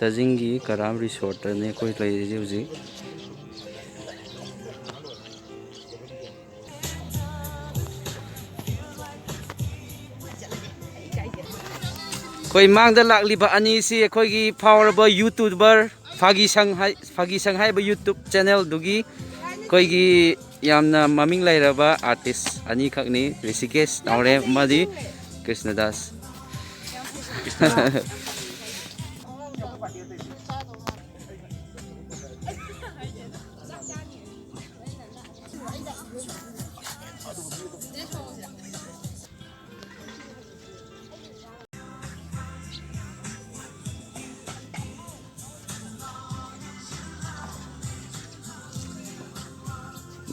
Chajing Karam Resort ne koi lai ji koi mang da lakliba ani si koi gi powerable YouTuber Fagi Shang hai ba YouTube channel dugi koi gi yamna maming lairaba artist ani khakni Rishikesh Taure madi Krishnadas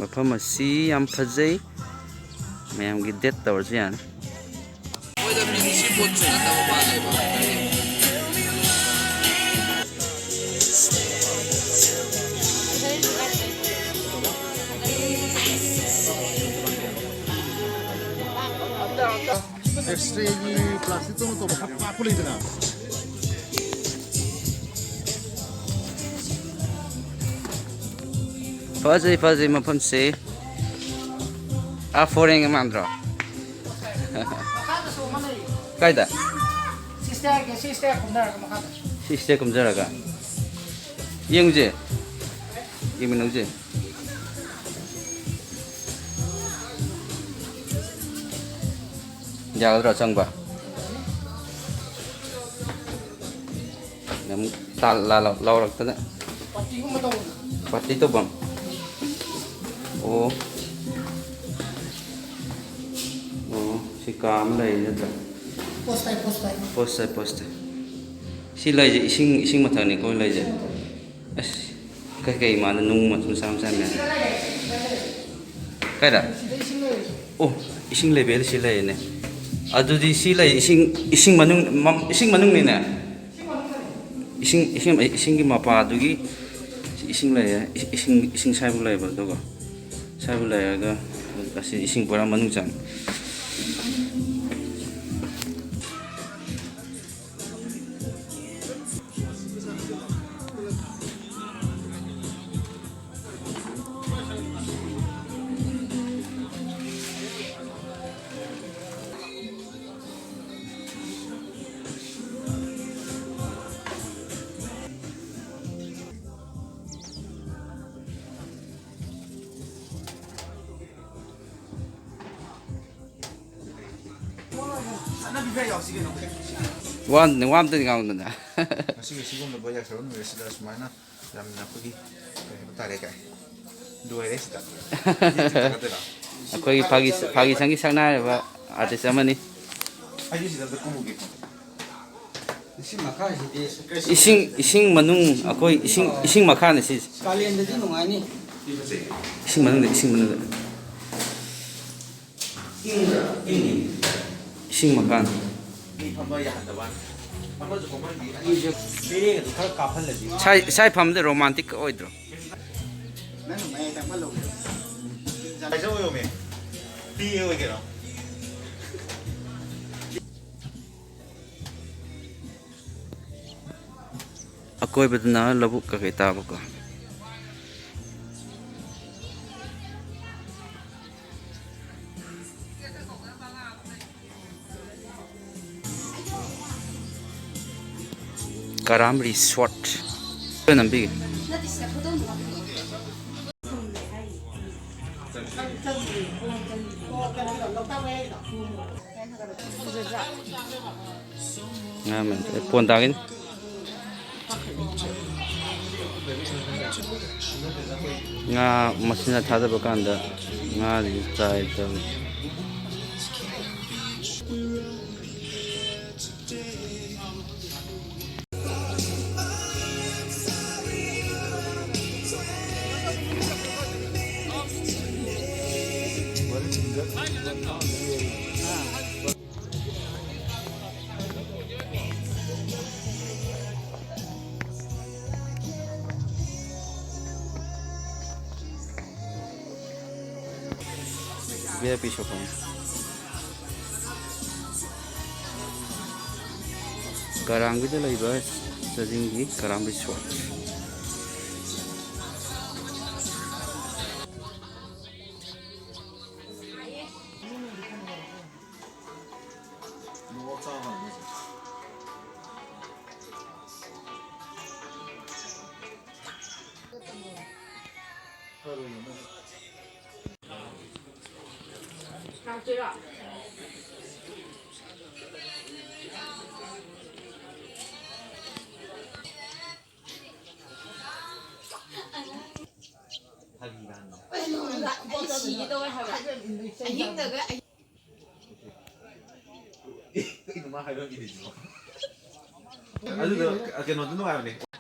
mafam asi yam phajai mayam gi det tawrsi yan oida mingsi bot chuna ta ba lai ba extra gi plastic to pa puli dina Fazai mafam se a foreign mandra kaida sister kumjaraga yengje yiminuje jagadra changba nam tal la laurak ta pati to bam oh si cam này nữa post si lấy gì sinh một thằng này coi lấy gì cái mà nó nung mà chúng sao này cái đó oh sinh lấy về si lấy này à tôi đi si lấy sinh mà nung này nè sinh cái mà pa tôi cái sinh lấy sinh sai bu lấy vào đâu cả sai bu lấy cái sinh bữa mà nung chẳng one thing out na sige segundo voy a hacer una universidad semana la mina pagi tare kai dua res ta akoi phagi sangi sakna ba artist amani aji sida da kumu gi ising manung akoi ising makha ne si kalian jadi nungai ni ising manung ising makan sai pham de romantic oidro akoi bedna labuk ka kita ba ko Karam Resort. Nambi. Ngamen pon tagin. Nga masina thada bakanda nga di try to VIP shop ang Karangida laiba Chajing gi Karam Resort. ꯑꯗꯨꯗ ꯀꯩꯅꯣꯗꯣ ꯅꯨꯡꯉꯥꯏꯕꯅꯦ